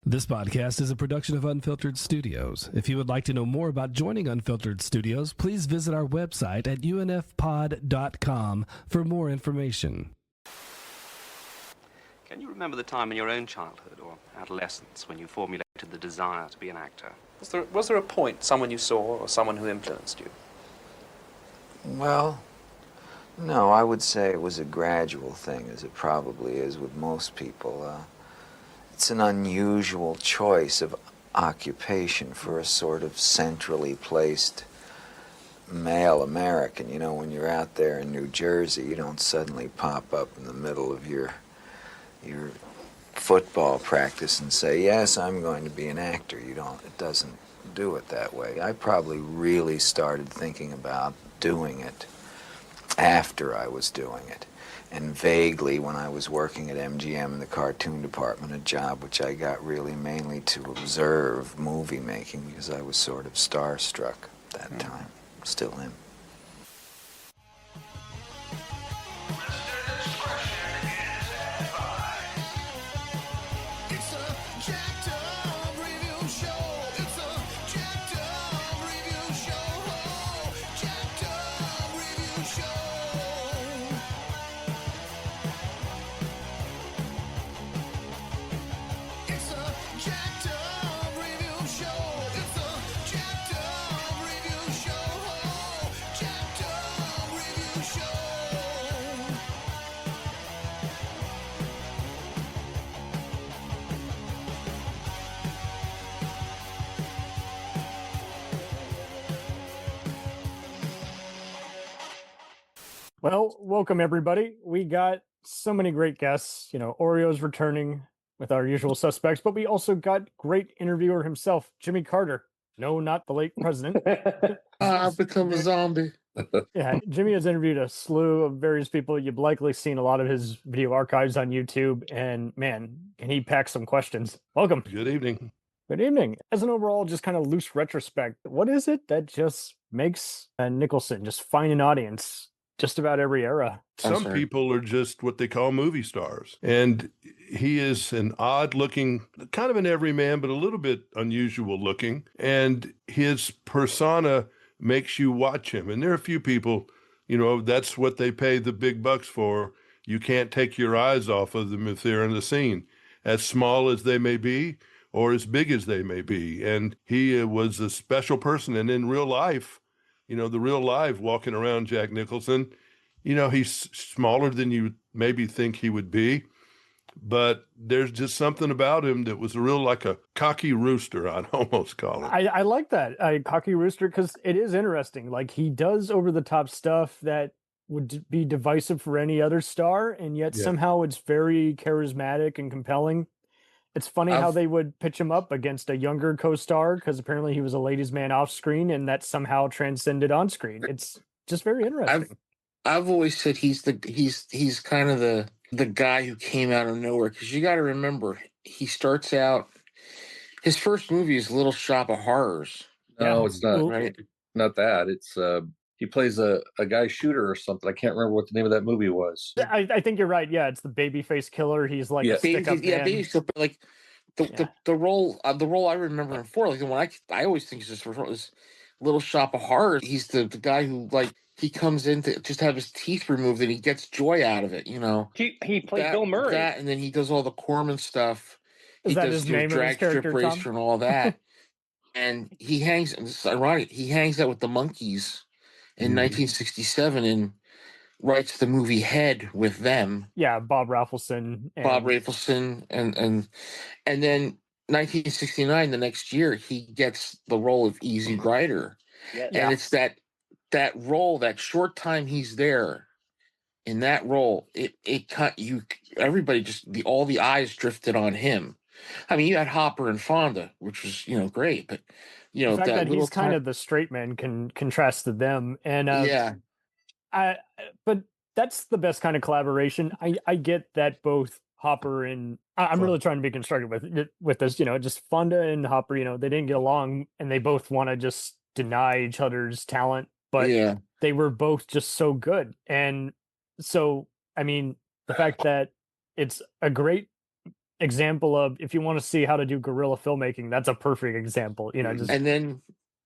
This podcast is a production of Unfiltered Studios. If you would like to know more about joining Unfiltered Studios, please visit our website at unfpod.com for more information. Can you remember the time in your own childhood or adolescence when you formulated the desire to be an actor? Was there a point, someone you saw or someone who influenced you? Well, no, I would say it was a gradual thing, as it probably is with most people. It's an unusual choice of occupation for a sort of centrally placed male American. You know, when you're out there in New Jersey, you don't suddenly pop up in the middle of your football practice and say, yes, I'm going to be an actor. It doesn't do it that way. I probably really started thinking about doing it after I was doing it. And vaguely when I was working at MGM in the cartoon department, a job which I got really mainly to observe movie making because I was sort of starstruck at that time. Still am. Well, welcome everybody. We got so many great guests. You know, Oreo's returning with our usual suspects, but we also got great interviewer himself, Jimmy Carter. No, not the late president. I've become a zombie. Yeah, Jimmy has interviewed a slew of various people. You've likely seen a lot of his video archives on YouTube, and man, can he pack some questions. Welcome. Good evening. Good evening. As an overall, just kind of loose retrospect, what is it that just makes Nicholson just find an audience just about every era? Some people are just what they call movie stars. And he is an odd looking, kind of an everyman, but a little bit unusual looking. And his persona makes you watch him. And there are a few people, you know, that's what they pay the big bucks for. You can't take your eyes off of them if they're in the scene, as small as they may be or as big as they may be. And he was a special person. And in real life, you know, the real life walking around Jack Nicholson, you know, he's smaller than you maybe think he would be, but there's just something about him that was real like a cocky rooster, I'd almost call it. I like that, a cocky rooster, because it is interesting. Like, he does over-the-top stuff that would be divisive for any other star, and yet somehow it's very charismatic and compelling. It's funny how they would pitch him up against a younger co-star because apparently he was a ladies' man off screen, and that somehow transcended on screen. It's just very interesting. I've always said he's kind of the guy who came out of nowhere, because you got to remember, he starts out, his first movie is Little Shop of Horrors. No, it's not. Right? Not that. It's he plays a guy shooter or something. I can't remember what the name of that movie was. I think you're right. Yeah, it's the babyface killer. He's like a stick-up man. Babyface, like the role I remember him for. Like the one I always think is this Little Shop of Horrors. He's the guy who, like, he comes in to just have his teeth removed and he gets joy out of it. You know, he played Bill Murray. And then he does all the Corman stuff. Is that his name? Drag strip racer and all that. And he hangs. This is ironic. He hangs out with the Monkees in 1967 and writes the movie Head with them. Yeah, Bob Rafelson. And then 1969, the next year, he gets the role of Easy Rider. Yeah. And it's that role, that short time he's there in that role, it cut you. Everybody all the eyes drifted on him. I mean, you had Hopper and Fonda, which was, you know, great, but you know, the fact that he's kind of the straight man can contrast to them. And but that's the best kind of collaboration. I get that both Hopper and I'm really trying to be constructive with this, you know, just Fonda and Hopper, you know, they didn't get along and they both want to just deny each other's talent, but they were both just so good. And so, I mean, the fact that it's a great example of, if you want to see how to do guerrilla filmmaking, that's a perfect example. Just And then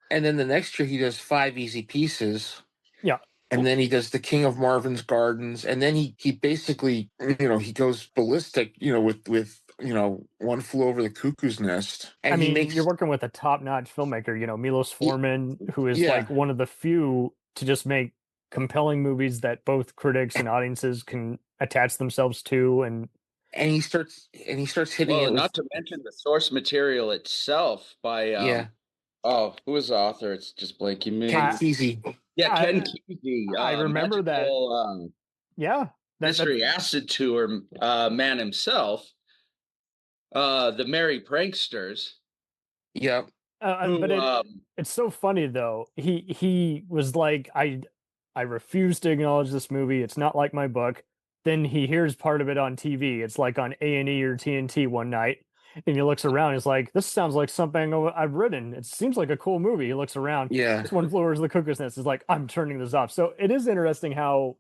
the next year he does 5 Easy Pieces. Yeah. And then he does The King of Marvin's Gardens, and then he basically, he goes ballistic, with One Flew Over the Cuckoo's Nest. And you're working with a top-notch filmmaker, Milos Forman, who is Yeah. like one of the few to just make compelling movies that both critics and audiences can attach themselves to, and he starts hitting Well, it with, not to mention the source material itself by who was the author? It's just blanking me. Ken Kesey. Yeah, Ken Kesey. I remember that. Mystery Acid Tour man himself. The Merry Pranksters. Yep. But it's so funny though. He was like, I refuse to acknowledge this movie. It's not like my book. Then he hears part of it on TV. It's like on A&E or TNT one night. And he looks around. He's like, this sounds like something I've written. It seems like a cool movie. He looks around. Yeah. This One Flew Over the Cuckoo's Nest is like, I'm turning this off. So it is interesting how,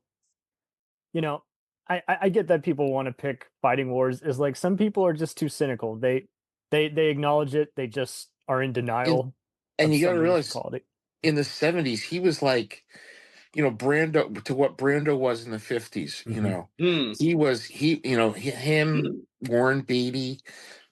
I get that people want to pick Fighting Wars. Is like, some people are just too cynical. They acknowledge it. They just are in denial. And you got to realize, in the 70s, he was like, Brando, to what Brando was in the 50s. He was him, Warren Beatty.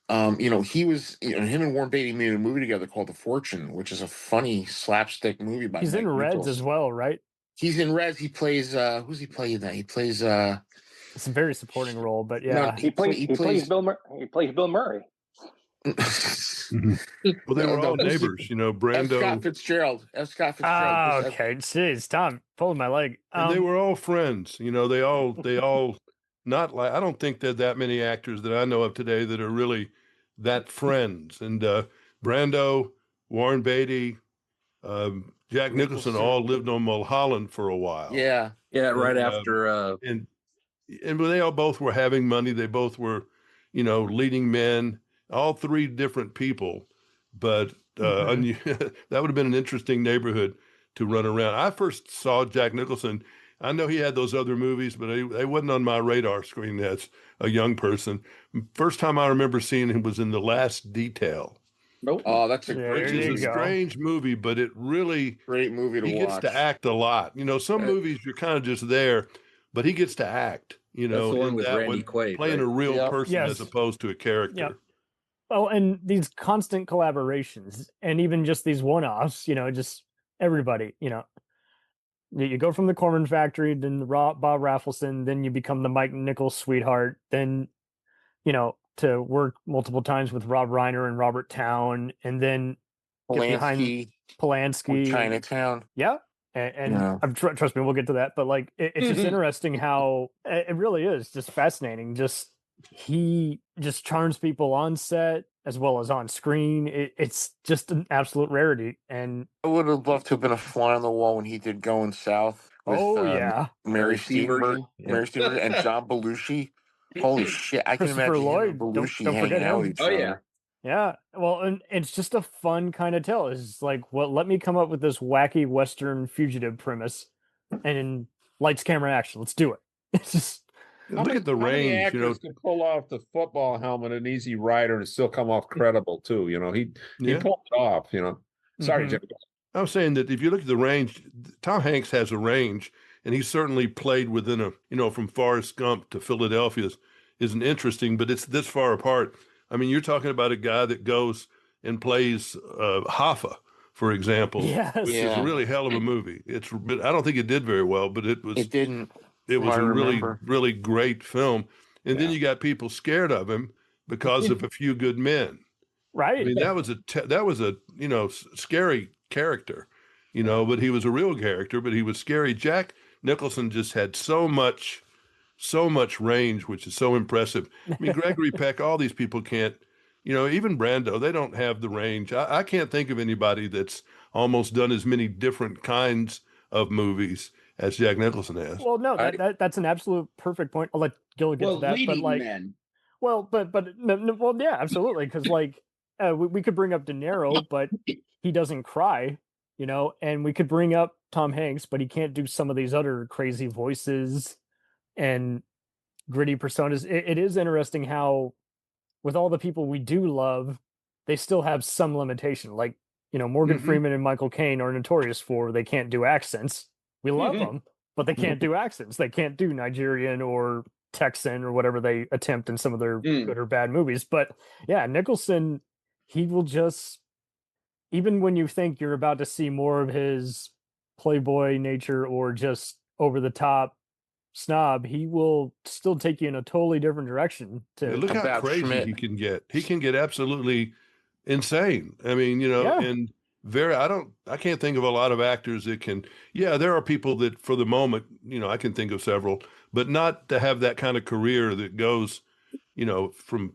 He was, him and Warren Beatty made a movie together called The Fortune, which is a funny slapstick movie by He's Jack in Reds Nicholson. as well, right? He's in Reds. He plays who's he playing that? He plays it's a very supporting role, but yeah. No, he plays Bill Murray. Well, they were all neighbors, Brando. Scott Fitzgerald. Oh, okay. Jeez, Tom, pulling my leg. And they were all friends. They all not like, I don't think there's that many actors that I know of today that are really that friends. And Brando, Warren Beatty, Jack Nicholson all lived on Mulholland for a while. Yeah. Yeah, right after and they all both were having money. They both were, leading men, all three different people. But that would have been an interesting neighborhood to run around. I first saw Jack Nicholson. I know he had those other movies, but they wasn't on my radar screen as a young person. First time I remember seeing him was in The Last Detail. Nope. Oh, that's a strange movie, but it really great movie to watch. He gets to act a lot. Some movies you're kind of just there, but he gets to act. That's the one with Randy Quaid, playing a real person as opposed to a character. Yep. Oh, and these constant collaborations, and even just these one-offs. Just everybody. You go from the Corman Factory, then the Bob Raffleson, then you become the Mike Nichols sweetheart, then to work multiple times with Rob Reiner and Robert Town, and then Polanski, Chinatown. Yeah. And trust me, we'll get to that. But like, it's just interesting how it really is just fascinating. He just charms people on set as well as on screen. It's just an absolute rarity. And I would have loved to have been a fly on the wall when he did Going South. With, Mary Steenburgen and John Belushi. Holy shit! I can imagine Lloyd, Belushi don't hanging out with each other. Yeah. Yeah, well, and it's just a fun kind of tale. It's like, well, let me come up with this wacky Western fugitive premise, and lights, camera, action. Let's do it. It's just look at the range. Actors can pull off the football helmet and Easy Rider and still come off credible too. He pulled it off. Sorry, Jim. I'm saying that if you look at the range, Tom Hanks has a range, and he certainly played within from Forrest Gump to Philadelphia isn't interesting, but it's this far apart. I mean, you're talking about a guy that goes and plays Hoffa, for example, which is a really hell of a movie. I don't think it did very well, but it was a really, really great film. And then you got people scared of him because of A Few Good Men. Right. I mean, that was a scary character, but he was a real character, but he was scary. Jack Nicholson just had so much range, which is so impressive. I mean, Gregory Peck, all these people can't, even Brando, they don't have the range. I can't think of anybody that's almost done as many different kinds of movies as Jack Nicholson has. Well, no, that's an absolute perfect point. I'll let Gil get to that. But like, men. Well, well, yeah, absolutely. Because like, we could bring up De Niro, but he doesn't cry, and we could bring up Tom Hanks, but he can't do some of these other crazy voices and gritty personas. It is interesting how with all the people we do love, they still have some limitation. Like, Morgan Freeman and Michael Caine are notorious for they can't do accents. We love them, but they can't do accents. They can't do Nigerian or Texan or whatever they attempt in some of their good or bad movies. But yeah, Nicholson, he will just, even when you think you're about to see more of his playboy nature or just over the top snob, he will still take you in a totally different direction. Look how crazy Schmidt. He can get. He can get absolutely insane. I mean, and I can't think of a lot of actors that can. Yeah, there are people that for the moment, I can think of several, but not to have that kind of career that goes, from.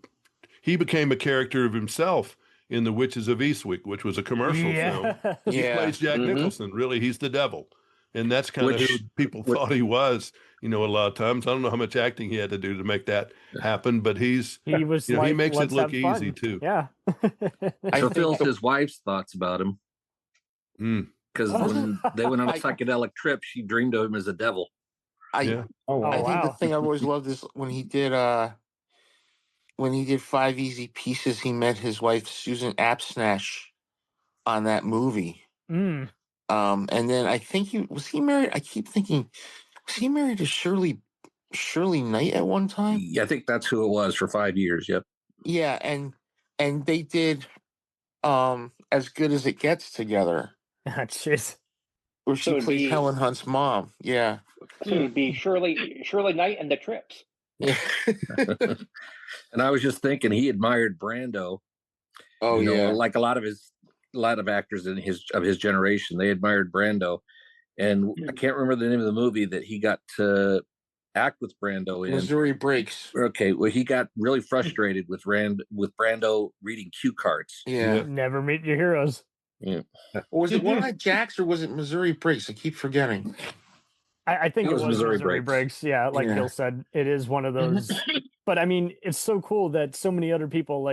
He became a character of himself in The Witches of Eastwick, which was a commercial film. He plays Jack Nicholson. Really, he's the devil, and that's kind of who people thought he was. A lot of times. I don't know how much acting he had to do to make that happen, but he was he makes it look easy too. Yeah. Fulfills his wife's thoughts about him. Because when they went on a psychedelic trip, she dreamed of him as a devil. I think the thing I've always loved is when he did 5 Easy Pieces, he met his wife Susan Apsnash on that movie. And then I think was he married? I keep thinking, was he married to Shirley Knight at one time? Yeah, I think that's who it was for 5 years. Yep. Yeah, and they did As Good as It Gets together. Jeez. Where she plays Helen Hunt's mom. Yeah. So it'd be Shirley Knight and the Trips. Yeah. And I was just thinking he admired Brando. Oh, yeah. Like a lot of actors in his generation, they admired Brando. And I can't remember the name of the movie that he got to act with Brando in. Missouri Breaks. Okay, well, he got really frustrated with Brando reading cue cards. Yeah. Never meet your heroes. Yeah. Was it One Eyed Jacks or was it Missouri Breaks? I keep forgetting. I think it was Missouri Breaks. Yeah, like Bill said, it is one of those. But I mean, it's so cool that so many other people,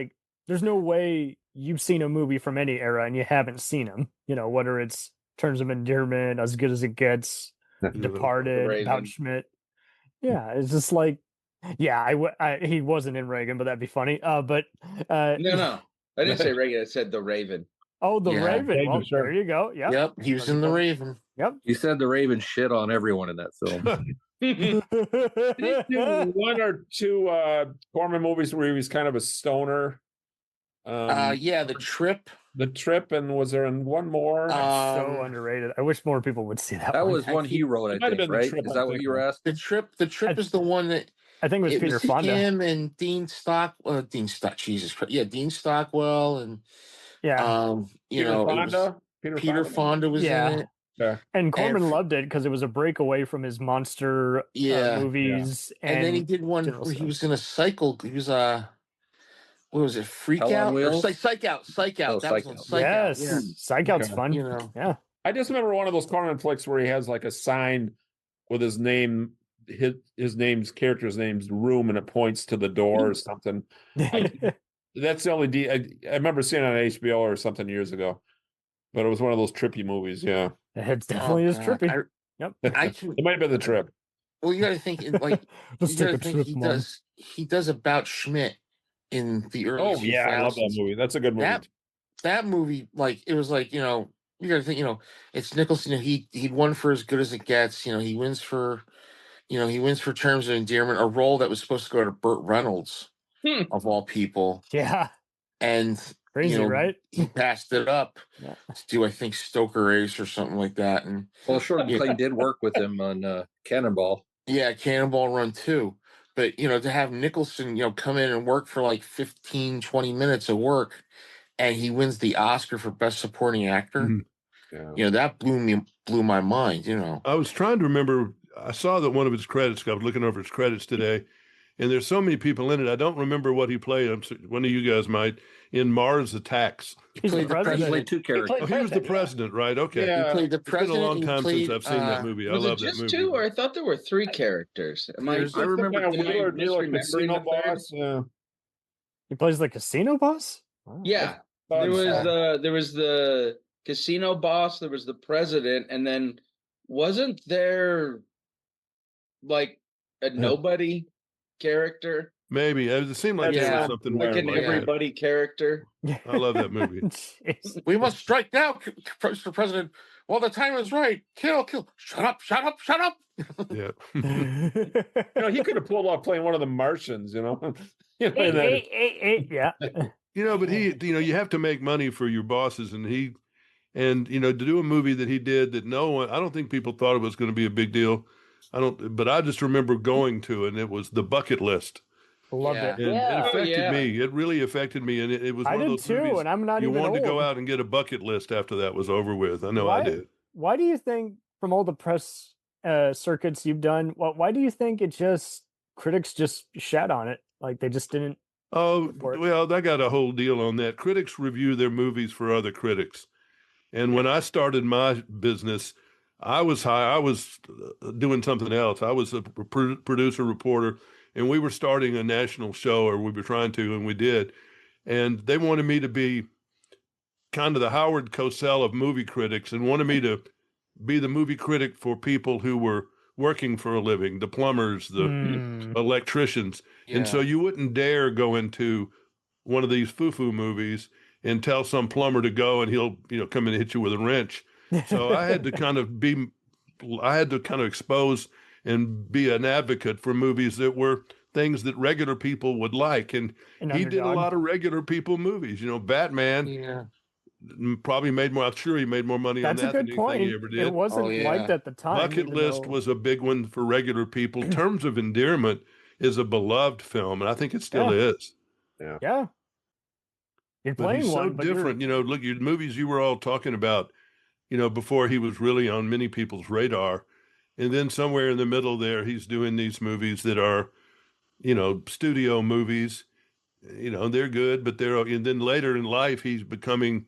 there's no way you've seen a movie from any era and you haven't seen them. Whether it's Terms of Endearment, As Good as It Gets, Departed, About Schmidt. Yeah, it's just he wasn't in Reagan, but that'd be funny. But no, I didn't say Reagan. I said The Raven. Oh, The Raven. Well, there you go. Yep, he was in The Raven. Yep. He said The Raven shit on everyone in that film. Did he do one or two Corman movies where he was kind of a stoner? The Trip. The Trip, and was there one more? So underrated. I wish more people would see that. That was one he wrote, I think, right? Is that what you were asking? The Trip is the one that I think it was Peter Fonda. Him and Dean Stockwell. Jesus Christ. Yeah, Dean Stockwell and Peter Fonda was in it. Yeah. And Corman loved it because it was a break away from his monster movies. Yeah. And then he did one where he was in a cycle. He was what was it? Freak Out? Or Psych Out. Psych Out. Oh, Psych Out. Yes. Yeah. Psych Out's fun. Yeah. I just remember one of those Corman flicks where he has a sign with his name, character's name's room, and it points to the door or something. That's the only I remember seeing it on HBO or something years ago. But it was one of those trippy movies, yeah. It definitely is trippy. Yep. It might have been The Trip. Well, you got to think, he does About Schmidt in the early 2000s. Oh, yeah, I love that movie. That's a good movie. That movie, it was you got to think, it's Nicholson. He'd won for As Good as It Gets. He wins for Terms of Endearment, a role that was supposed to go to Burt Reynolds, of all people. Yeah. And crazy, right? He passed it up to do, I think, Stoker Ace or something like that. And Short Clay did work with him on Cannonball. Yeah, Cannonball Run too. But to have Nicholson, come in and work for 15, 20 minutes of work, and he wins the Oscar for Best Supporting Actor. Yeah. That blew my mind. I was trying to remember. I saw that one of his credits. I was looking over his credits today, and there's so many people in it. I don't remember what he played. One of you guys might. In Mars Attacks. He played the president. He played two characters. He was the president, right? Okay. Yeah. He played the president. It's been a long time since I've seen that movie. I love that movie. Was it just two, or I thought there were three characters? I remember casino boss. Yeah. He plays the casino boss? Oh. Yeah. There was the casino boss, there was the president, and then wasn't there a nobody character? Maybe it seemed like there was something like weird an like everybody character. I love that movie. We must strike now, Mr. President. Well, the time is right. Kill. Shut up. Yeah. He could have pulled off playing one of the Martians, Yeah. But you have to make money for your bosses, and to do a movie that he did that I don't think people thought it was going to be a big deal. But I just remember going to it, and it was The Bucket List. Loved it. And it affected me. It really affected me. And it was one of those movies and I'm not you even wanted old. to go out and get a bucket list after that was over with. I know I did. Why do you think, from all the press circuits you've done, why do you think critics just shat on it? Like they just didn't. Oh, well, I got a whole deal on that. Critics review their movies for other critics. And when I started my business, I was doing something else. I was a producer, reporter, and we were starting a national show, or we were trying to, and we did. And they wanted me to be kind of the Howard Cosell of movie critics, and wanted me to be the movie critic for people who were working for a living, the plumbers, the electricians. Yeah. And so you wouldn't dare go into one of these foo-foo movies and tell some plumber to go and he'll, come and hit you with a wrench. So I had to kind of expose and be an advocate for movies that were things that regular people would like. And he did a lot of regular people movies. Batman probably made more. I'm sure he made more money on that than anything he ever did. It wasn't liked at the time. Bucket List was a big one for regular people. Terms of Endearment is a beloved film, and I think it still is. Yeah. You're playing he's one, so different. Look, your movies you were all talking about, before he was really on many people's radar. And then somewhere in the middle there, he's doing these movies that are, studio movies. They're good, but and then later in life, he's becoming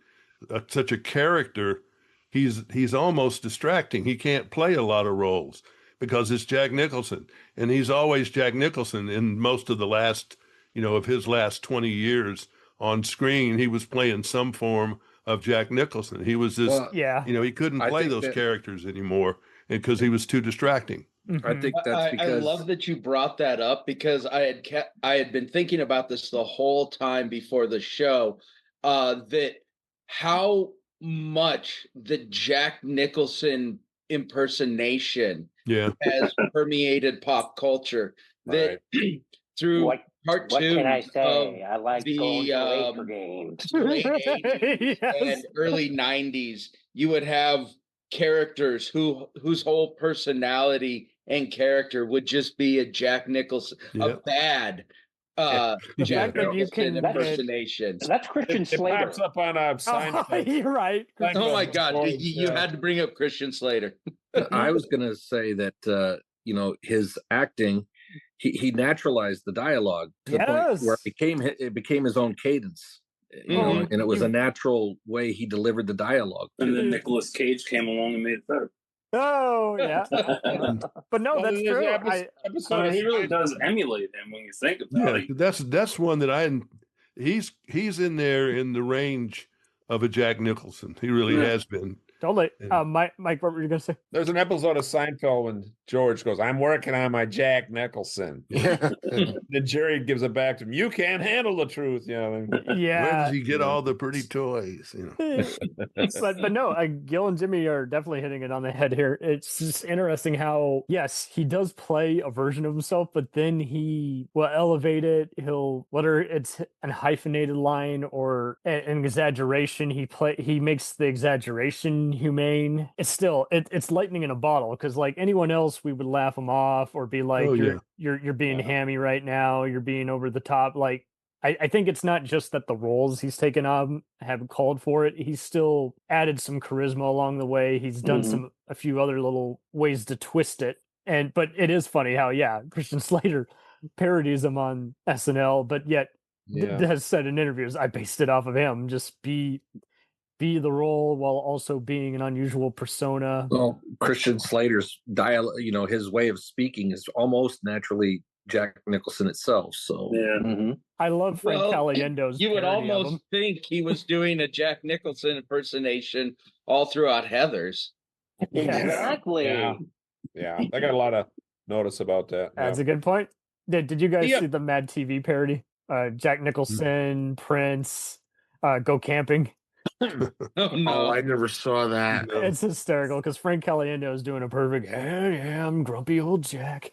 such a character. He's almost distracting. He can't play a lot of roles because it's Jack Nicholson, and he's always Jack Nicholson in most of the last, of his last 20 years on screen. He was playing some form of Jack Nicholson. He was this, he couldn't play those characters anymore because he was too distracting. I think that's because I love that you brought that up, because I had been thinking about this the whole time before the show, that how much the Jack Nicholson impersonation has permeated pop culture. That through part what two can I say? of I like the going to Laker games. late 80s and early 90s, you would have characters whose whole personality and character would just be a Jack Nicholson, a bad Jack Nicholson impersonation. That's Christian Slater. Pops up on a Seinfeld. You're right. Oh my God, you had to bring up Christian Slater. I was going to say that his acting, he naturalized the dialogue to the point where it became his own cadence. And it was a natural way he delivered the dialogue. And then Nicolas Cage came along and made it better. Oh yeah, but no, that's true. He really does emulate him when you think about it. That's one that he's in there in the range of a Jack Nicholson. He really has been. Totally. Mike, what were you gonna say? There's an episode of Seinfeld when George goes, "I'm working on my Jack Nicholson." Then Jerry gives it back to him. You can't handle the truth, Yeah. Where does he get all the pretty toys? But no, Gil and Jimmy are definitely hitting it on the head here. It's just interesting how he does play a version of himself, but then he will elevate it. He'll, whether it's an hyphenated line or an exaggeration, he makes the exaggeration humane. It's still it's lightning in a bottle, because like anyone else we would laugh him off or be like, you're being hammy right now, you're being over the top. Like I think it's not just that the roles he's taken on have called for it. He's still added some charisma along the way. He's done a few other little ways to twist it. But it is funny how Christian Slater parodies him on SNL, but yet has said in interviews, I based it off of him. Just be the role while also being an unusual persona. Well, Christian Slater's dialogue, his way of speaking is almost naturally Jack Nicholson itself. So I love Frank Caliendo's. You would almost think he was doing a Jack Nicholson impersonation all throughout Heathers. Exactly. Yeah, I got a lot of notice about that. That's a good point. Did you guys see the Mad TV parody? Jack Nicholson, Prince, Go Camping. Oh, I never saw that. It's hysterical because Frank Caliendo is doing a perfect, hey, I'm grumpy old Jack.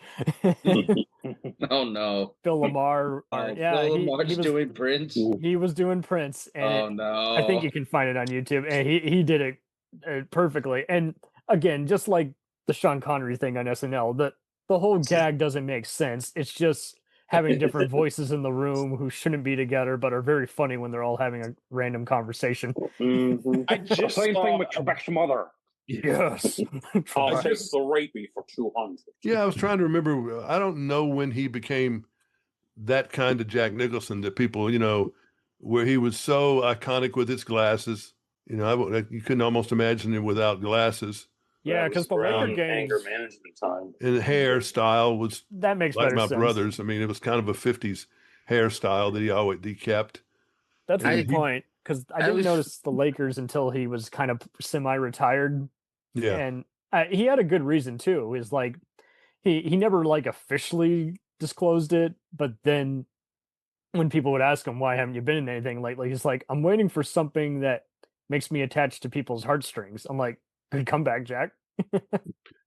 Oh no. Phil Lamar. Phil Lamar's doing Prince. He was doing Prince. And no. I think you can find it on YouTube. And he did it perfectly. And again, just like the Sean Connery thing on SNL, the whole gag doesn't make sense. It's just having different voices in the room who shouldn't be together but are very funny when they're all having a random conversation. I just same thing with Trebek's mother. Yes. I'll take the rapey for 200. Yeah, I was trying to remember. I don't know when he became that kind of Jack Nicholson that people, where he was so iconic with his glasses. You couldn't almost imagine him without glasses. Yeah, because the Laker games, anger management time, and hairstyle was that makes like better my sense. Brother's. I mean, it was kind of a '50s hairstyle that he kept. That's a good point because I didn't notice the Lakers until he was kind of semi-retired. Yeah, and he had a good reason too. Is like he never like officially disclosed it, but then when people would ask him why haven't you been in anything lately, he's like, I'm waiting for something that makes me attached to people's heartstrings. I'm like, good comeback, Jack.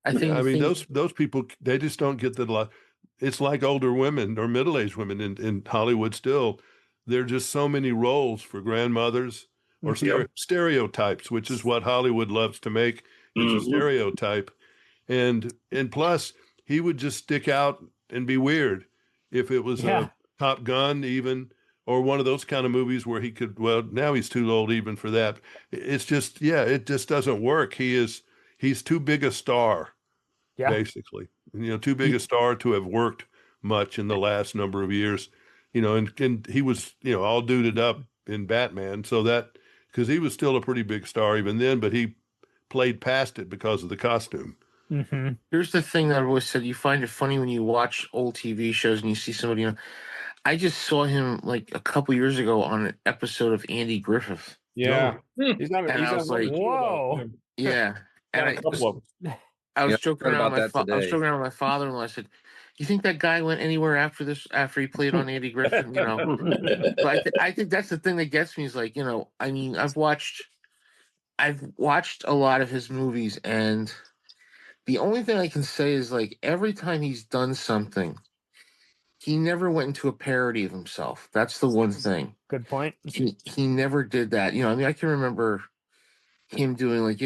I mean, those people, they just don't get that. It's like older women or middle-aged women in Hollywood still. There are just so many roles for grandmothers or stereotypes, which is what Hollywood loves to make. It's a stereotype. And plus, he would just stick out and be weird. If it was a Top Gun even, or one of those kind of movies where he could, well, now he's too old even for that. It's just, it just doesn't work. He's too big a star, basically. Too big a star to have worked much in the last number of years. And he was, all duded up in Batman. So because he was still a pretty big star even then, but he played past it because of the costume. Mm-hmm. Here's the thing that I've always said: you find it funny when you watch old TV shows and you see somebody. I just saw him like a couple years ago on an episode of Andy Griffith. Yeah, I was like, whoa, yeah. And I was joking around with my father-in-law. I said, "You think that guy went anywhere after this? After he played on Andy Griffith, But I think that's the thing that gets me is like, I mean, I've watched a lot of his movies, and the only thing I can say is like every time he's done something, he never went into a parody of himself. That's the one thing. Good point. He never did that. I mean, I can remember him doing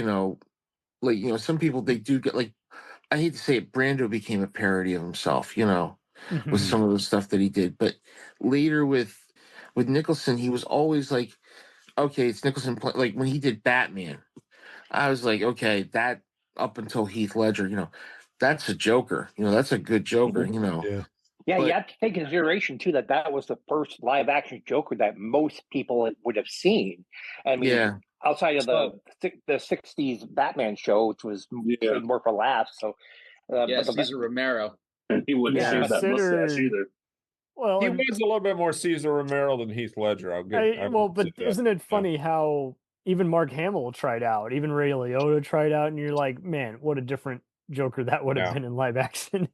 some people, they do get like, I hate to say it, Brando became a parody of himself, with some of the stuff that he did. But later with Nicholson, he was always like, okay, it's Nicholson. Like when he did Batman, I was like, okay, that up until Heath Ledger, that's a Joker. That's a good Joker, Yeah, you have to take into consideration too that was the first live action Joker that most people would have seen. I mean, outside of the '60s Batman show, which was more for laughs. So, Cesar Romero, he wouldn't shave that mustache either. Well, he was a little bit more Cesar Romero than Heath Ledger. But isn't it funny how even Mark Hamill tried out, even Ray Liotta tried out, and you're like, man, what a different Joker that would have been in live action.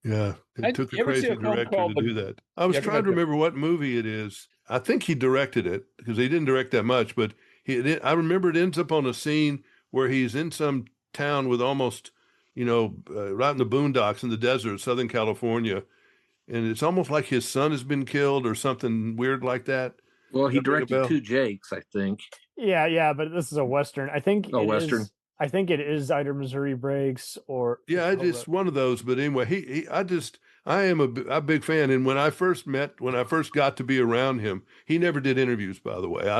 Yeah, it took a crazy director to do that. I was trying to remember what movie it is. I think he directed it because he didn't direct that much, but I remember it ends up on a scene where he's in some town with almost, right in the boondocks in the desert, Southern California. And it's almost like his son has been killed or something weird like that. Well, he directed Two Jakes, I think. Yeah, but this is a Western. I think Western. I think it is either Missouri Breaks or it's one of those. But anyway, I am a big fan. And when I first got to be around him, he never did interviews, by the way.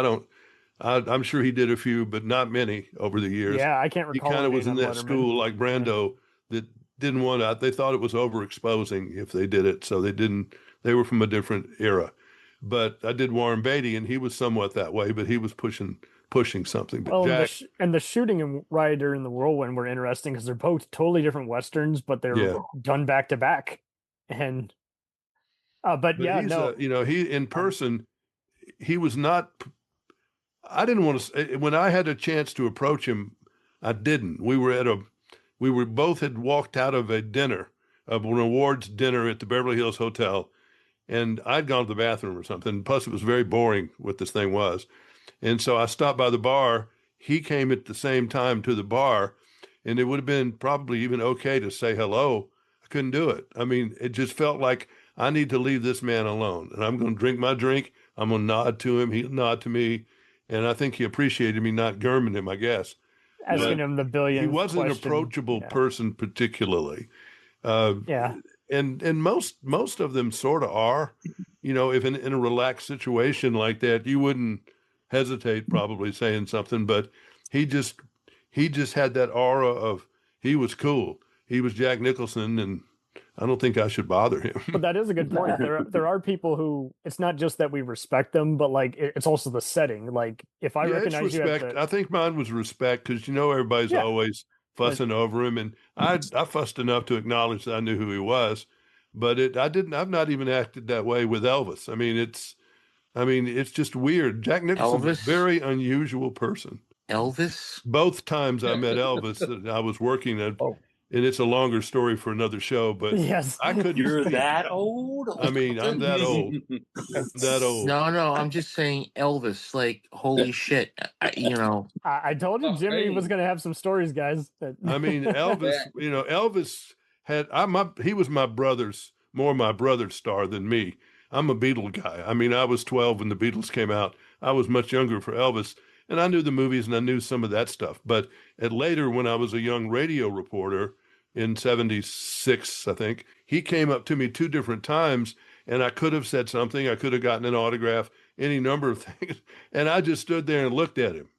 I'm sure he did a few, but not many over the years. Yeah, I can't recall. He kind of was in that school like Brando that didn't want to. They thought it was overexposing if they did it, so they didn't. They were from a different era. But I did Warren Beatty, and he was somewhat that way, but he was pushing something. But the shooting and Rider and the Whirlwind were interesting because they're both totally different westerns, but they're done back to back. And he in person, he was not. I didn't want to. When I had a chance to approach him, I didn't. We both had walked out of a dinner of an awards dinner at the Beverly Hills Hotel, and I'd gone to the bathroom or something. Plus, it was very boring what this thing was. And so I stopped by the bar. He came at the same time to the bar, and it would have been probably even okay to say hello. I couldn't do it. I mean, it just felt like I need to leave this man alone, and I'm going to drink my drink. I'm going to nod to him. He'll nod to me. And I think he appreciated me not gurming him, I guess. Asking him the billion. He wasn't an approachable person particularly. And most of them sort of are. You know, if in a relaxed situation like that, you wouldn't hesitate probably saying something, but he just had that aura of he was cool. He was Jack Nicholson, and I don't think I should bother him. But that is a good point. There are people who, it's not just that we respect them, but like it's also the setting. Like if I recognize you, I think mine was respect, because everybody's always fussing over him, and I fussed enough to acknowledge that I knew who he was, but I've not even acted that way with Elvis. I mean, it's just weird. Jack Nicholson is a very unusual person. Elvis? Both times I met Elvis, I was working at. And it's a longer story for another show, but yes, I couldn't. You're that old? I mean, I'm that old. That old. No, I'm just saying Elvis. Like, holy shit, I told you Jimmy was going to have some stories, guys. I mean, Elvis. Elvis had. He was my brother's star than me. I'm a Beatle guy. I mean, I was 12 when the Beatles came out. I was much younger for Elvis. And I knew the movies and I knew some of that stuff. But later, when I was a young radio reporter in 76, I think, he came up to me 2 different times, and I could have said something. I could have gotten an autograph, any number of things. And I just stood there and looked at him,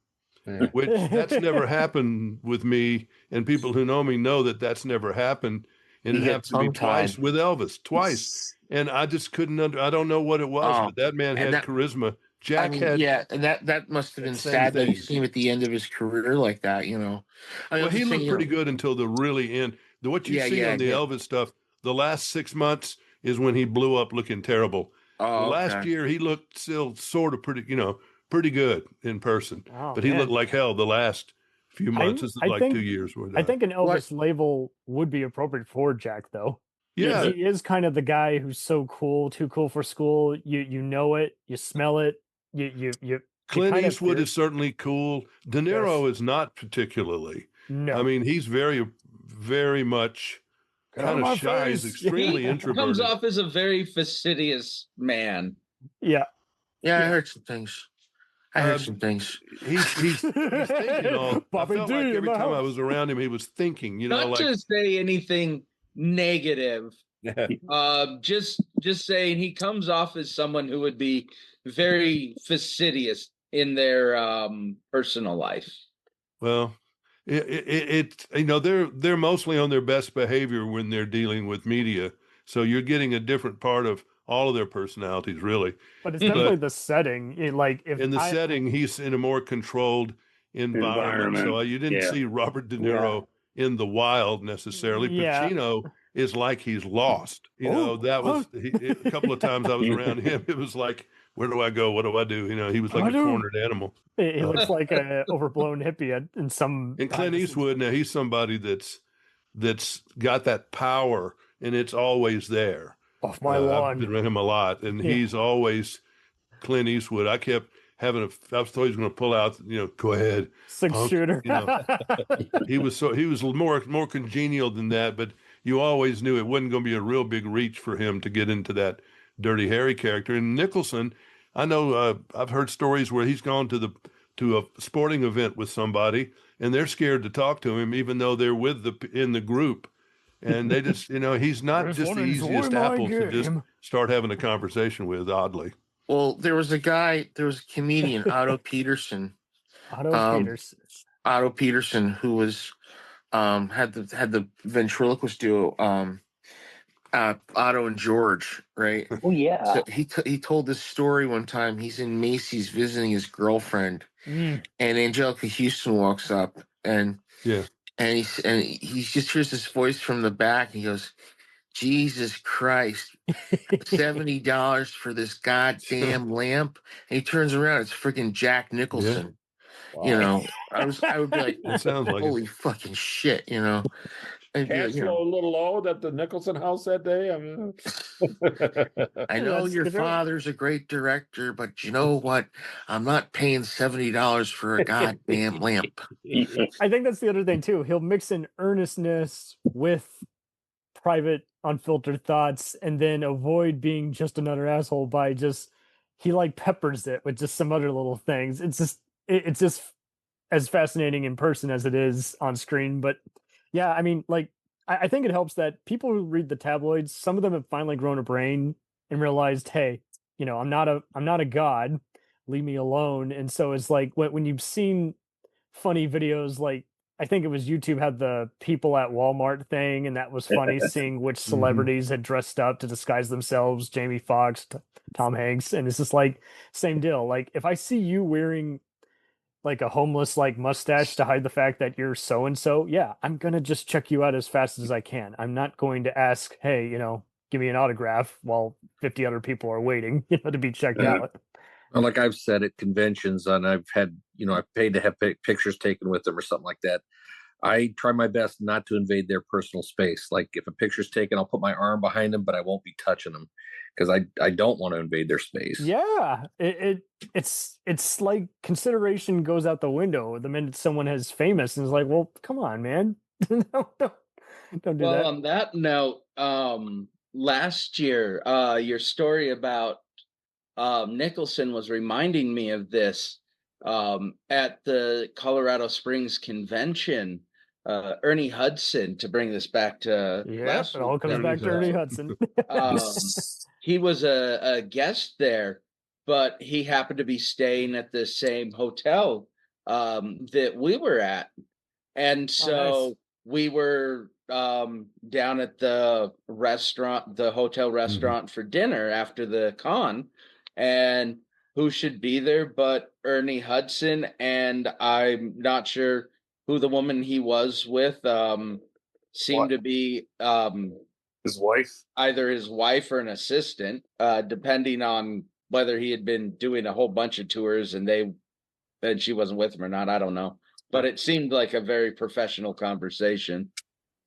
which that's never happened with me. And people who know me know that that's never happened. And it happened to me twice with Elvis, twice. And I just couldn't I don't know what it was, but that man had charisma. Jack had, and that must have been sad that you see him at the end of his career like that, Well, he looked pretty good until the really end. What you see on the Elvis stuff, the last 6 months is when he blew up looking terrible. Last year he looked still sort of pretty good in person, but he looked like hell the last few months. This is like 2 years. I think an Elvis label would be appropriate for Jack, though. Yeah, he is kind of the guy who's so cool, too cool for school. You know it, you smell it. Clint Eastwood is certainly cool. De Niro is not particularly. No, I mean he's very, very much kind of shy. He's extremely introverted. Comes off as a very fastidious man. Yeah. I heard some things. He's thinking all. I felt like every time I was around him, he was thinking. Not to say anything negative. Just saying he comes off as someone who would be very fastidious in their personal life. Well, they're mostly on their best behavior when they're dealing with media. So you're getting a different part of all of their personalities, really. But it's definitely the setting. Setting, he's in a more controlled environment. So you didn't see Robert De Niro in the wild necessarily. Pacino is like he's lost. That was a couple of times I was around him. It was like, where do I go? What do I do? He was like a cornered animal. He looks like an overblown hippie in some. And Clint Eastwood, now he's somebody that's got that power, and it's always there. Off my lawn. I've been around him a lot, and he's always Clint Eastwood. I kept having I was thought he was going to pull out, go ahead, 6-shooter. He was more congenial than that, but you always knew it wasn't going to be a real big reach for him to get into that Dirty Harry character. And Nicholson, I know I've heard stories where he's gone to a sporting event with somebody, and they're scared to talk to him, even though they're in the group. And they just, he's not just the easiest apple to just start having a conversation with, oddly. Well, there was a comedian, Otto Petersen. Otto Petersen, who was had the ventriloquist duo, Otto and George, right? Oh yeah. So he told this story one time. He's in Macy's visiting his girlfriend, and Angelica Houston walks up, and he just hears this voice from the back. And he goes, "Jesus Christ, $70 for this goddamn lamp." And he turns around, it's freaking Jack Nicholson. Wow. I would be like, it sounds like holy fucking shit, cash flow a little low at the Nicholson house that day. I mean, I know your father's a great director, but you know what? I'm not paying $70 for a goddamn lamp. I think that's the other thing too. He'll mix in earnestness with private, unfiltered thoughts, and then avoid being just another asshole by he like peppers it with just some other little things. It's just as fascinating in person as it is on screen. But yeah, I mean, like, I think it helps that people who read the tabloids, some of them have finally grown a brain and realized, hey, I'm not a god, leave me alone. And so it's like when you've seen funny videos, like I think it was YouTube had the people at Walmart thing, and that was funny seeing which celebrities had dressed up to disguise themselves, Jamie Foxx, Tom Hanks, and it's just like same deal. Like if I see you wearing like a homeless like mustache to hide the fact that you're so and so, yeah, I'm gonna just check you out as fast as I can. I'm not going to ask, hey, give me an autograph while 50 other people are waiting, to be checked out. Like I've said at conventions, and I've had, I've paid to have pictures taken with them or something like that. I try my best not to invade their personal space. Like if a picture's taken, I'll put my arm behind them, but I won't be touching them because I don't want to invade their space. Yeah, it's like consideration goes out the window the minute someone is famous, and it's like, well, come on, man, don't do that. Well, on that note, last year, your story about Nicholson was reminding me of this. At the Colorado Springs convention, Ernie Hudson, to bring this back to last it all comes back to Ernie Hudson. He was a guest there, but he happened to be staying at the same hotel that we were at. And so we were down at the restaurant, the hotel restaurant for dinner after the con. And who should be there but Ernie Hudson? And I'm not sure who the woman he was with seemed to be his wife, either his wife or an assistant, depending on whether he had been doing a whole bunch of tours and she wasn't with him or not. I don't know, but it seemed like a very professional conversation.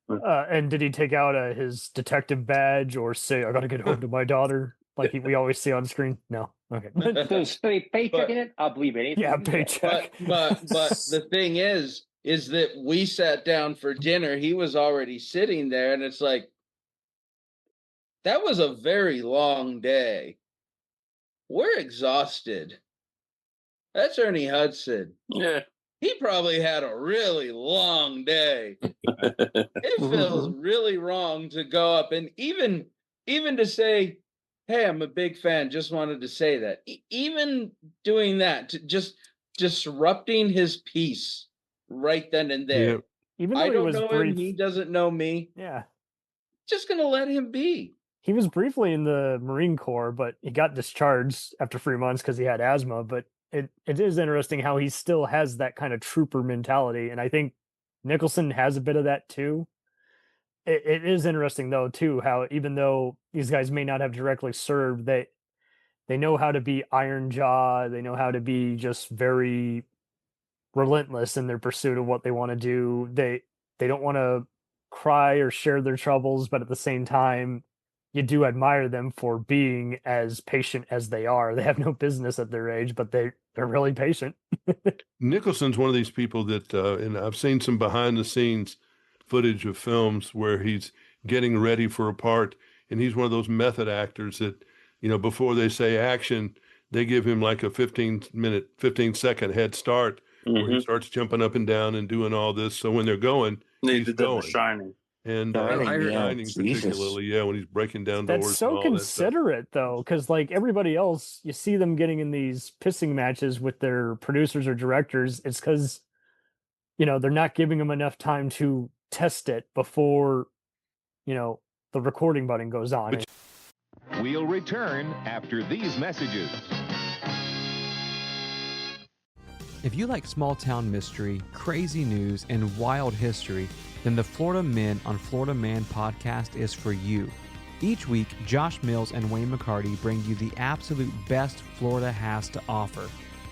And did he take out his detective badge or say, "I got to get home to my daughter"? Like we always see on screen? No. Okay. Does paycheck in it? I'll believe anything. Yeah, paycheck. But the thing is that we sat down for dinner. He was already sitting there, and it's like, that was a very long day. We're exhausted. That's Ernie Hudson. Yeah. He probably had a really long day. It feels really wrong to go up and even to say, hey, I'm a big fan. Just wanted to say that. Even doing that, just disrupting his peace right then and there. Yeah. Even though I don't know him, he doesn't know me. Yeah. Just going to let him be. He was briefly in the Marine Corps, but he got discharged after 3 months because he had asthma. But it is interesting how he still has that kind of trooper mentality. And I think Nicholson has a bit of that too. It is interesting though too how even though these guys may not have directly served, they know how to be iron jaw. They know how to be just very relentless in their pursuit of what they want to do. They don't want to cry or share their troubles, but at the same time, you do admire them for being as patient as they are. They have no business at their age, but they're really patient. Nicholson's one of these people that, and I've seen some behind the scenes footage of films where he's getting ready for a part, and he's one of those method actors that, before they say action, they give him like a 15-second head start where he starts jumping up and down and doing all this. So when they're going, he's going. Shining. And Shining particularly, when he's breaking down doors. That's so considerate, though, because like everybody else, you see them getting in these pissing matches with their producers or directors. It's because, they're not giving them enough time to test it before, the recording button goes on. We'll return after these messages. If you like small-town mystery, crazy news, and wild history, then the Florida Men on Florida Man podcast is for you. Each week, Josh Mills and Wayne McCarty bring you the absolute best Florida has to offer.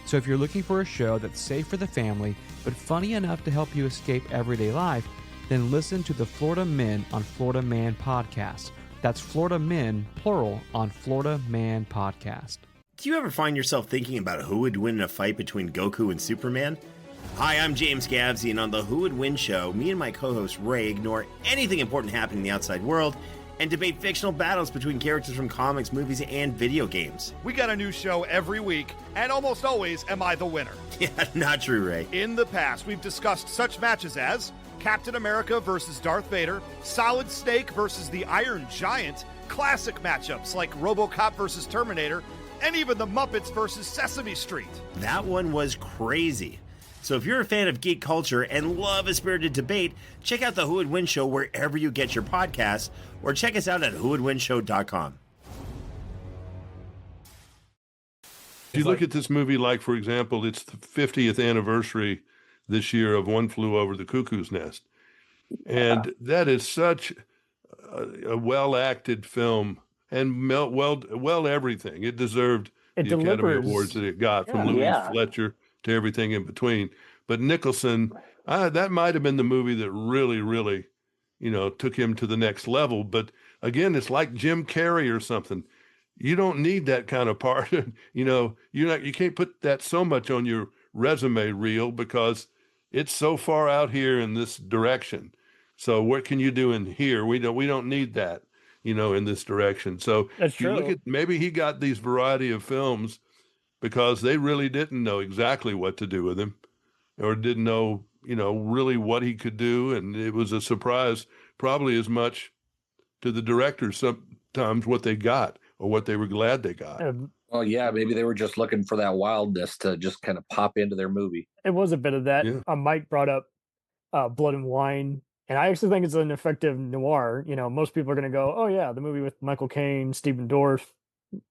So if you're looking for a show that's safe for the family, but funny enough to help you escape everyday life, then listen to the Florida Men on Florida Man podcast. That's Florida Men, plural, on Florida Man podcast. Do you ever find yourself thinking about who would win in a fight between Goku and Superman? Hi, I'm James Gavsey, and on the Who Would Win show, me and my co-host Ray ignore anything important happening in the outside world and debate fictional battles between characters from comics, movies, and video games. We got a new show every week, and almost always am I the winner. Yeah, not true, Ray. In the past, we've discussed such matches as Captain America versus Darth Vader, Solid Snake versus the Iron Giant, classic matchups like RoboCop versus Terminator, and even the Muppets versus Sesame Street. That one was crazy. So if you're a fan of geek culture and love a spirited debate, check out the Who Would Win show wherever you get your podcasts, or check us out at whowouldwinshow.com. If you look at this movie, like, for example, it's the 50th anniversary this year of One Flew Over the Cuckoo's Nest. And that is such a well-acted film and well everything. It deserved the Academy Awards that it got, from Louis Fletcher to everything in between. But Nicholson, that might have been the movie that really, really, took him to the next level. But again, it's like Jim Carrey or something. You don't need that kind of part. You can't put that so much on your resume reel because it's so far out here in this direction. So what can you do in here? We don't need that, in this direction. So that's true. You look at, maybe he got these variety of films because they really didn't know exactly what to do with him, or didn't know, really what he could do. And it was a surprise, probably as much to the directors sometimes what they got or what they were glad they got. Well, yeah, maybe they were just looking for that wildness to just kind of pop into their movie. It was a bit of that. Yeah. Mike brought up Blood and Wine, and I actually think it's an effective noir. Most people are going to go, oh yeah, the movie with Michael Caine, Stephen Dorff,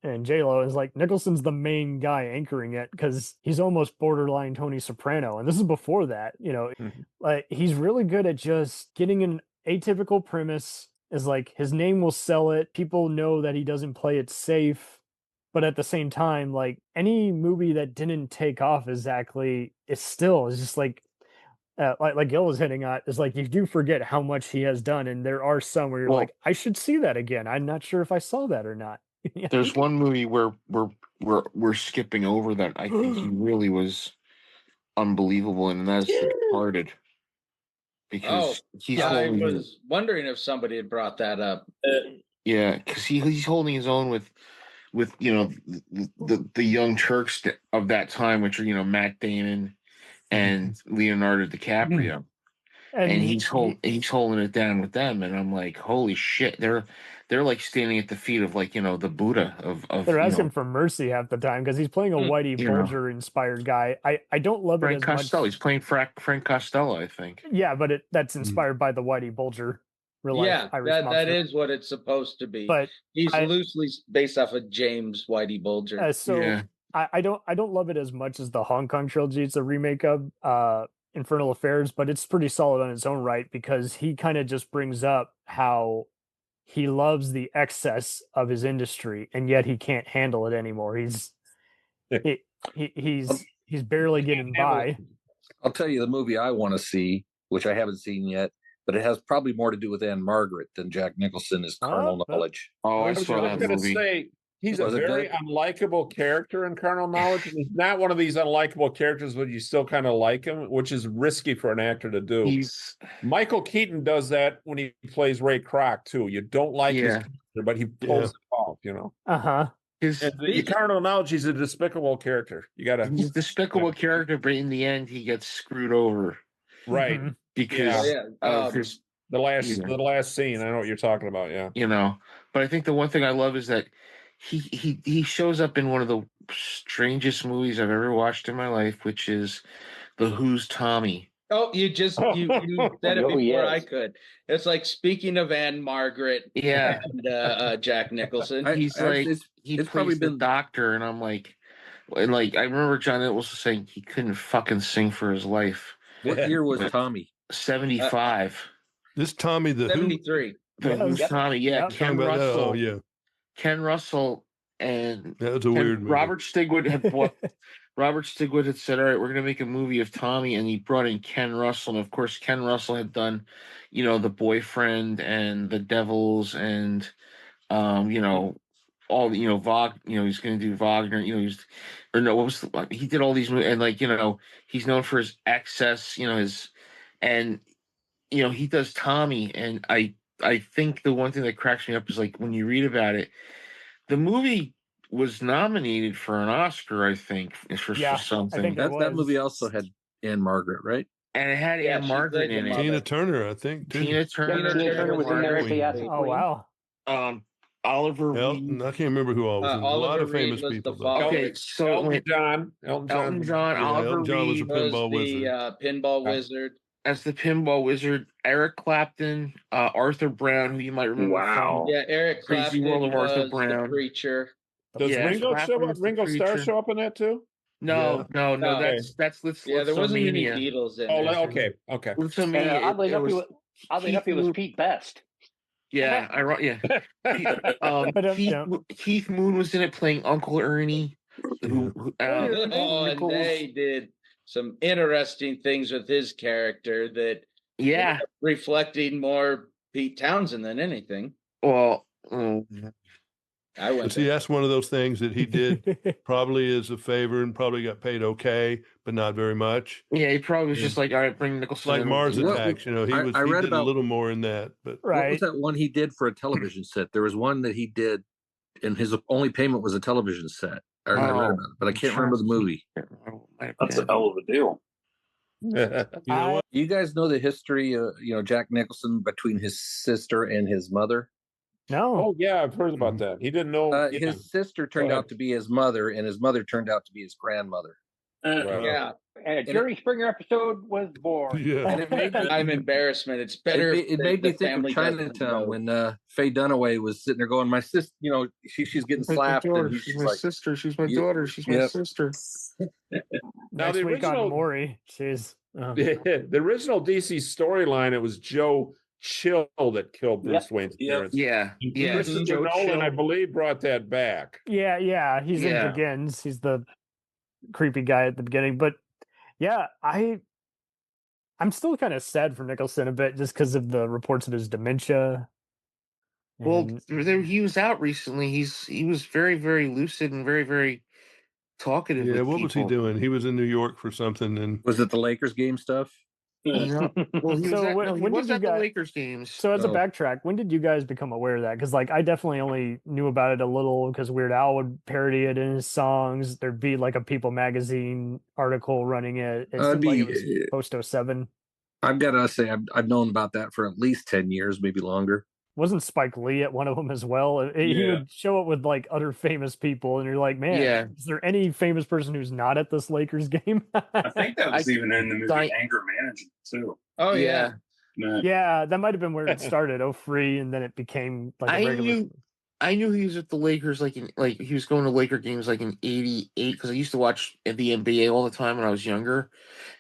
and J-Lo is like, Nicholson's the main guy anchoring it because he's almost borderline Tony Soprano. And this is before that, like, he's really good at just getting an atypical premise. Is like, his name will sell it. People know that he doesn't play it safe. But at the same time, like, any movie that didn't take off exactly, it's just like Gil was hitting on, is like, you do forget how much he has done. And there are some where you're like, I should see that again. I'm not sure if I saw that or not. There's one movie where we're skipping over that I think he really was unbelievable in, and that's The Departed. Because I was wondering if somebody had brought that up. Because he's holding his own with the young Turks of that time, which are Matt Damon and Leonardo DiCaprio, and he's holding it down with them, and I'm like, holy shit, they're like standing at the feet of, like, the Buddha of they're asking for mercy half the time because he's playing a Whitey Bulger inspired guy. I don't love Frank it as Costello. much. He's playing Frank Costello, I think. Yeah, but that's inspired by the Whitey Bulger. That is what it's supposed to be. But he's loosely based off of James Whitey Bulger. I don't love it as much as the Hong Kong trilogy. It's a remake of Infernal Affairs, but it's pretty solid on its own right because he kind of just brings up how he loves the excess of his industry, and yet he can't handle it anymore. He's barely getting by. I'll tell you the movie I want to see, which I haven't seen yet, but it has probably more to do with Anne Margaret than Jack Nicholson, is Carnal Knowledge. I was going to say, he's a very unlikable character in Carnal Knowledge. And he's not one of these unlikable characters, but you still kind of like him, which is risky for an actor to do. Michael Keaton does that when he plays Ray Kroc, too. You don't like his character, but he pulls it off, Uh-huh. The Carnal Knowledge, he's a despicable character. He's a despicable character, but in the end, he gets screwed over. Right. Mm-hmm. Because the last scene, I know what you're talking about, But I think the one thing I love is that he shows up in one of the strangest movies I've ever watched in my life, which is The Who's Tommy. Oh, you said it before I could. It's like, speaking of Anne Margaret, and Jack Nicholson. He plays the doctor, and I'm like, I remember John Nicholson saying he couldn't fucking sing for his life. What year was Tommy? 75. This Tommy, the 73. The Who's Tommy, Ken Russell. Ken Russell and that was a weird movie. Robert Stigwood had Robert Stigwood had said, all right, we're going to make a movie of Tommy, and he brought in Ken Russell. And of course, Ken Russell had done, The Boyfriend and The Devils and, all, he's going to do Wagner, he did all these movies. And he's known for his excess, he does Tommy. And I think the one thing that cracks me up is when you read about it, the movie was nominated for an Oscar, I think, for something. I think that movie also had Anne Margaret, right? And it had Anne Margaret in it. Tina Turner, I think, too. Tina Turner was in there as the Oh, wow. Oliver Elton, I can't remember who all was in it. A lot of famous people. Okay, so Elton John, Oliver Elton John was Reed a pinball wizard. Pinball wizard. As the pinball wizard, Eric Clapton, Arthur Brown, who you might remember from Eric Crazy Clapton World of Arthur was Brown. the preacher. Does Ringo show up? Ringo Starr show up in that too? No. That's there wasn't any Beatles in it. Okay. Oddly enough, it was Pete Best. Yeah, Keith Moon was in it playing Uncle Ernie. And they did some interesting things with his character that reflecting more Pete Townsend than anything. Well, See, that's one of those things that he did probably as a favor and probably got paid okay, but not very much. Yeah, he probably was just all right, bring Nicholson. Like Mars Attacks, he did a little more in that. But what was that one he did for a television set? There was one that he did, and his only payment was a television set. I read about it, but I can't remember the movie. That's a hell of a deal. You guys know the history of Jack Nicholson between his sister and his mother? No. Oh yeah, I've heard about that. He didn't know his sister turned out to be his mother, and his mother turned out to be his grandmother. Yeah, and a Jerry Springer episode was born. Yeah, and it made me, I'm embarrassment. It's better. It made me think of Chinatown when Faye Dunaway was sitting there going, "My sister, she's getting slapped." And she's my sister. She's my daughter. She's my sister. Now the original Maury. She's the original DC storyline. It was Joe Chill that killed Bruce Wayne's parents. Christopher Nolan, I believe, brought that back. Yeah. He's in Begins. He's the creepy guy at the beginning. But yeah, I'm still kind of sad for Nicholson a bit just because of the reports of his dementia. Well, he was out recently. He was very, very lucid and very, very talkative. Yeah, what was he doing? He was in New York for something. And was it the Lakers game stuff? No. Well, he was at the Lakers games. So as a backtrack, when did you guys become aware of that? Because I definitely only knew about it a little because Weird Al would parody it in his songs. There'd be a People magazine article running it. It seemed like it was post 07. I've got to say, I've known about that for at least 10 years, maybe longer. Wasn't Spike Lee at one of them as well? He would show up with other famous people, and you're like, man, is there any famous person who's not at this Lakers game? I think that was even in the movie Anger Management too. Oh yeah. Yeah, that might have been where it started, 03, and then it became a regular. I knew he was at the Lakers he was going to Laker games in '88 because I used to watch the NBA all the time when I was younger,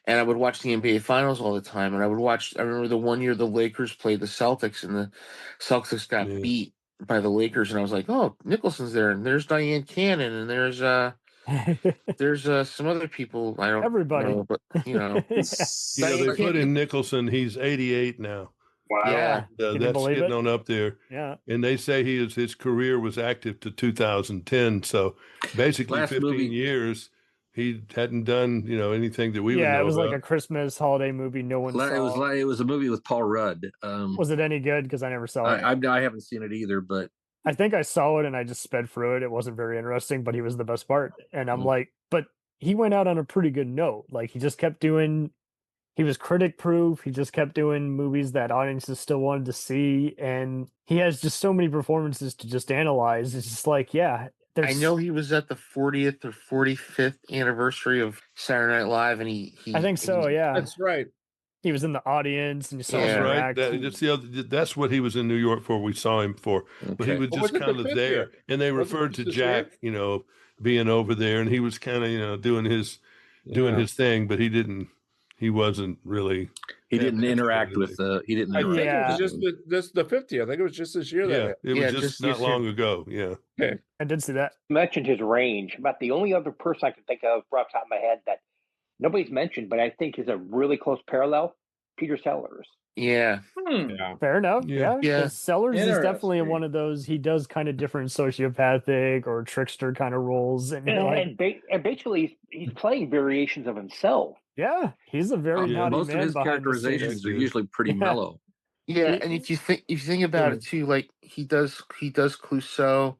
and I would watch the NBA Finals all the time. And I remember the one year the Lakers played the Celtics, and the Celtics got beat by the Lakers, and I was like, "Oh, Nicholson's there, and there's Diane Cannon, and there's some other people I don't know, but they put in Nicholson. He's 88 now. Wow. Yeah. That's getting on up there. Yeah. And they say his career was active to 2010. So basically 15 years he hadn't done, anything that we would know. Yeah, it was about. a Christmas holiday movie no one saw. It was a movie with Paul Rudd. Was it any good? Because I never saw it. I haven't seen it either, but I think I saw it and I just sped through it. It wasn't very interesting, but he was the best part. And I'm but he went out on a pretty good note. He just kept doing. He was critic proof. He just kept doing movies that audiences still wanted to see. And he has just so many performances to just analyze. It's just I know he was at the 40th or 45th anniversary of Saturday Night Live, and he I think so, yeah. That's right. He was in the audience, and you saw him right. That's what he was in New York for. We saw him for. Okay. But he was just kind of there. And they referred to Jack, being over there, and he was kind of, doing his thing, but he wasn't really He didn't interact with he didn't. I think it Yeah. was just the 50th. I think it was just this year. Yeah, it was just not this year. long ago. Yeah. Okay. I did see that. Mentioned his range. About the only other person I can think of off the top of my head that nobody's mentioned, but I think is a really close parallel, Peter Sellers. Yeah. Yeah. Fair enough. Yeah. Yeah. 'Cause Sellers is definitely Interesting. one of those. He does kind of different sociopathic or trickster kind of roles, and you're like, And basically, he's playing variations of himself. yeah, he's a very naughty most man of his behind the scenes. characterizations are usually pretty Yeah. mellow. Yeah, and if you think about it too, like he does Clouseau,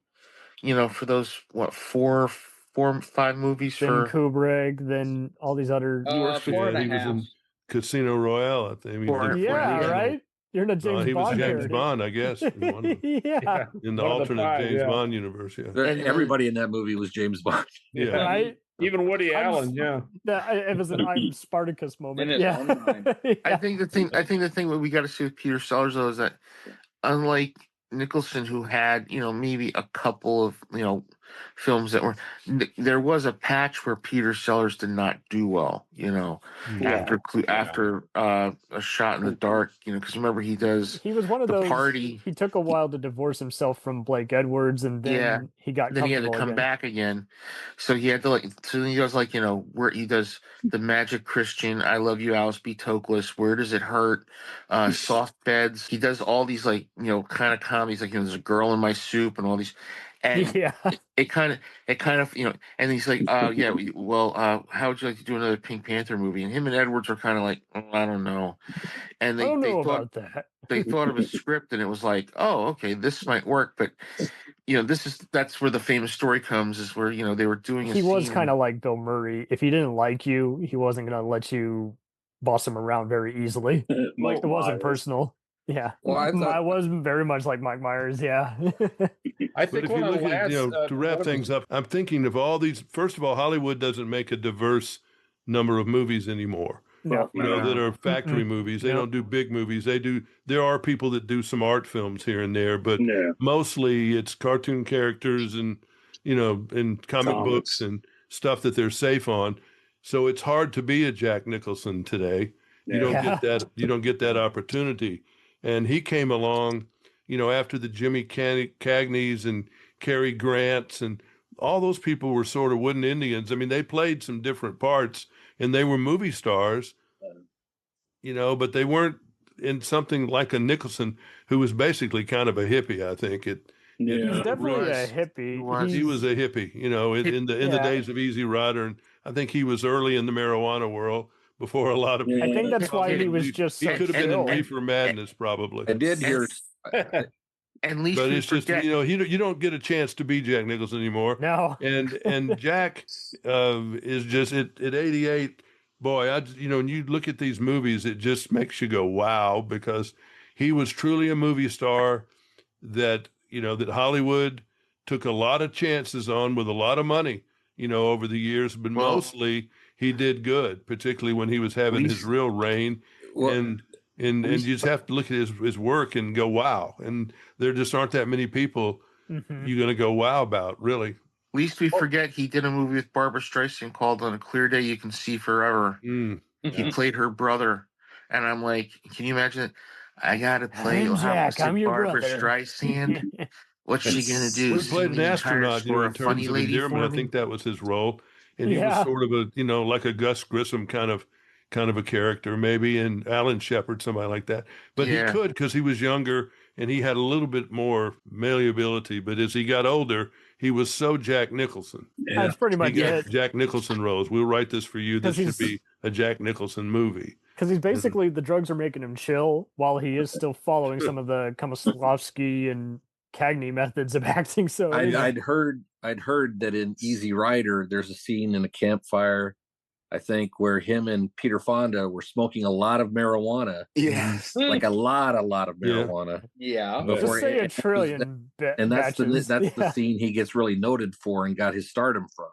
for those 4 or 5 movies Then for Kubrick, then all these other. Four and a he was half. in Casino Royale. I think. Yeah, right. You're in a James he was Bond James parody. Bond, I guess. In Yeah. the One of the alternate 5, James yeah. Bond universe. Yeah. Everybody in that movie was James Bond. Yeah. Right. Even Woody Allen, yeah. It was an I'm Spartacus moment. In his Yeah. own mind. I think the thing what we got to see with Peter Sellers though is that unlike Nicholson, who had maybe a couple of films that were, there was a patch where Peter Sellers did not do well. After A Shot in the Dark. Because remember he was one of the those. Party. He took a while to divorce himself from Blake Edwards, and then he got. Then he had to come again. back again, so he had to So then he does where he does the Magic Christian, I Love You, Alice B. Toklas, Where Does It Hurt, Soft Beds. He does all these kind of comedies there's a girl in my soup and all these, and it kind of and he's like, how would you like to do another Pink Panther movie? And him and Edwards are kind of like, I don't know, and they thought about that. they thought of a script and it was like, oh, okay, this might work, but that's where the famous story comes, is where they were doing He was kind of like Bill Murray. If he didn't like you, he wasn't going to let you boss him around very easily. It wasn't personal. Yeah. Well, I was very much like Mike Myers. Yeah. I But think if you look at, to wrap things up, I'm thinking of all these. First of all, Hollywood doesn't make a diverse number of movies anymore. No. That are factory movies. They don't do big movies. They do. There are people that do some art films here and there, but mostly it's cartoon characters and and comic books and stuff that they're safe on. So it's hard to be a Jack Nicholson today. You don't get that. You don't get that opportunity. And he came along, after the Jimmy Cagneys and Cary Grants and all those people were sort of wooden Indians. I mean, they played some different parts and they were movie stars, but they weren't in something like a Nicholson, who was basically kind of a hippie, I think. He's definitely a hippie. He was a hippie, in the days of Easy Rider. And I think he was early in the marijuana world before a lot of people. I think that's why he was just He could have been in Reefer Madness, probably. I did hear. At least, but it's just you don't get a chance to be Jack Nicholson anymore. No, and Jack is just at 88. Boy, when you look at these movies, it just makes you go wow, because he was truly a movie star that that Hollywood took a lot of chances on with a lot of money, over the years, but mostly he did good, particularly when he was having his real reign. And you just have to look at his work and go, wow. And there just aren't that many people you're going to go wow about, really. Least we forget he did a movie with Barbara Streisand called On a Clear Day You Can See Forever. He played her brother. And I'm like, can you imagine it? I got to play Barbara Streisand. What's she going to do? He played an astronaut, in terms of endearment. I think that was his role. And he was sort of a, like a Gus Grissom kind of a character, maybe, and Alan Shepard, somebody like that. But he could, because he was younger and he had a little bit more malleability. But as he got older, he was so Jack Nicholson. That's pretty much it. Jack Nicholson roles. We'll write this for you. This should be a Jack Nicholson movie. Because he's basically, the drugs are making him chill while he is still following some of the Komislavsky and Cagney methods of acting. So I'd heard that in Easy Rider, there's a scene in a campfire, I think, where him and Peter Fonda were smoking a lot of marijuana. Yes, like a lot of marijuana. Yeah, just say a trillion. And that's the scene he gets really noted for and got his stardom from.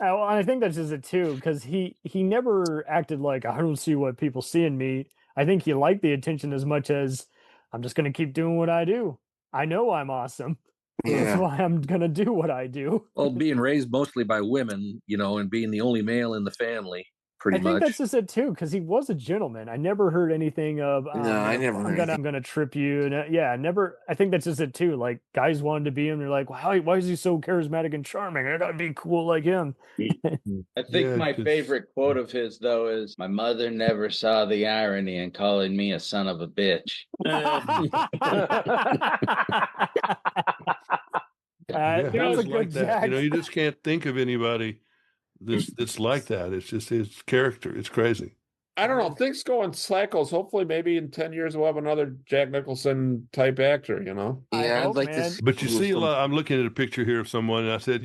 Well, I think that's just it too, because he never acted like, I don't see what people see in me. I think he liked the attention as much as, I'm just going to keep doing what I do. I know I'm awesome. That's why I'm going to do what I do. Well, being raised mostly by women, and being the only male in the family pretty much. I think that's just it too, because he was a gentleman. I never heard anything of. No, I never heard I'm gonna trip you. And, never. I think that's just it too. Like guys wanted to be him. They're like, wow, why is he so charismatic and charming? I gotta be cool like him. I think my favorite quote of his though is, "My mother never saw the irony in calling me a son of a bitch." That's a good Jack. You just can't think of anybody that's like that. It's just his character. It's crazy. I don't know. Things go in cycles. Hopefully, maybe in 10 years we'll have another Jack Nicholson type actor. Yeah, I'd like to. But you see a lot. I'm looking at a picture here of someone, and I said,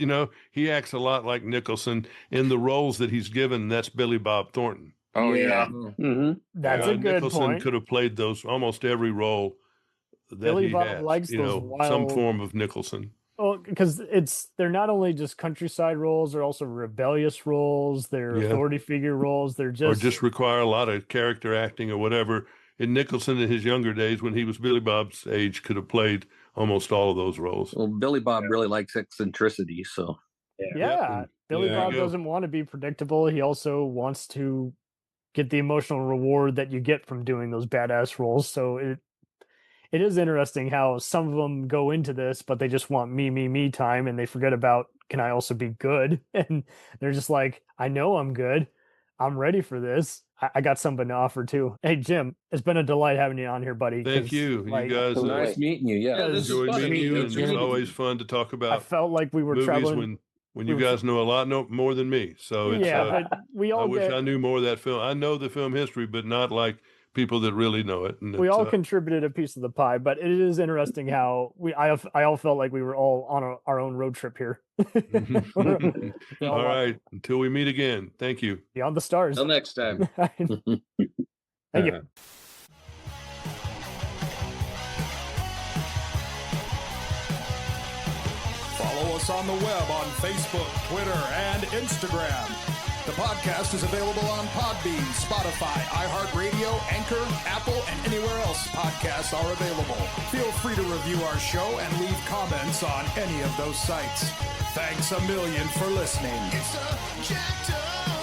he acts a lot like Nicholson in the roles that he's given. And that's Billy Bob Thornton. Oh yeah, mm-hmm. That's a good Nicholson point. Could have played those almost every role that Billy he Bob has. likes those wild, some form of Nicholson. Well, because they're not only just countryside roles, they're also rebellious roles, they're authority figure roles, they're just require a lot of character acting or whatever. And Nicholson in his younger days, when he was Billy Bob's age, could have played almost all of those roles. Well, Billy Bob really likes eccentricity, so Billy Bob doesn't want to be predictable. He also wants to get the emotional reward that you get from doing those badass roles. So it is interesting how some of them go into this, but they just want me time, and they forget about, can I also be good? And they're just like, I know I'm good. I'm ready for this. I got something to offer too. Hey, Jim, it's been a delight having you on here, buddy. Thank you. You guys, nice meeting you. Yeah, enjoyed meeting you, and it's always fun to talk about. I felt like we were traveling. When you guys know a lot more than me. So it's, but we all I wish I knew more of that film. I know the film history, but not like people that really know it. And we all contributed a piece of the pie, but it is interesting how I all felt like we were all on our own road trip here. All right. Until we meet again. Thank you. Beyond the stars. Till next time. Thank you. Follow us on the web on Facebook, Twitter, and Instagram. The podcast is available on Podbean, Spotify, iHeartRadio, Anchor, Apple, and anywhere else podcasts are available. Feel free to review our show and leave comments on any of those sites. Thanks a million for listening. It's a Jacked Up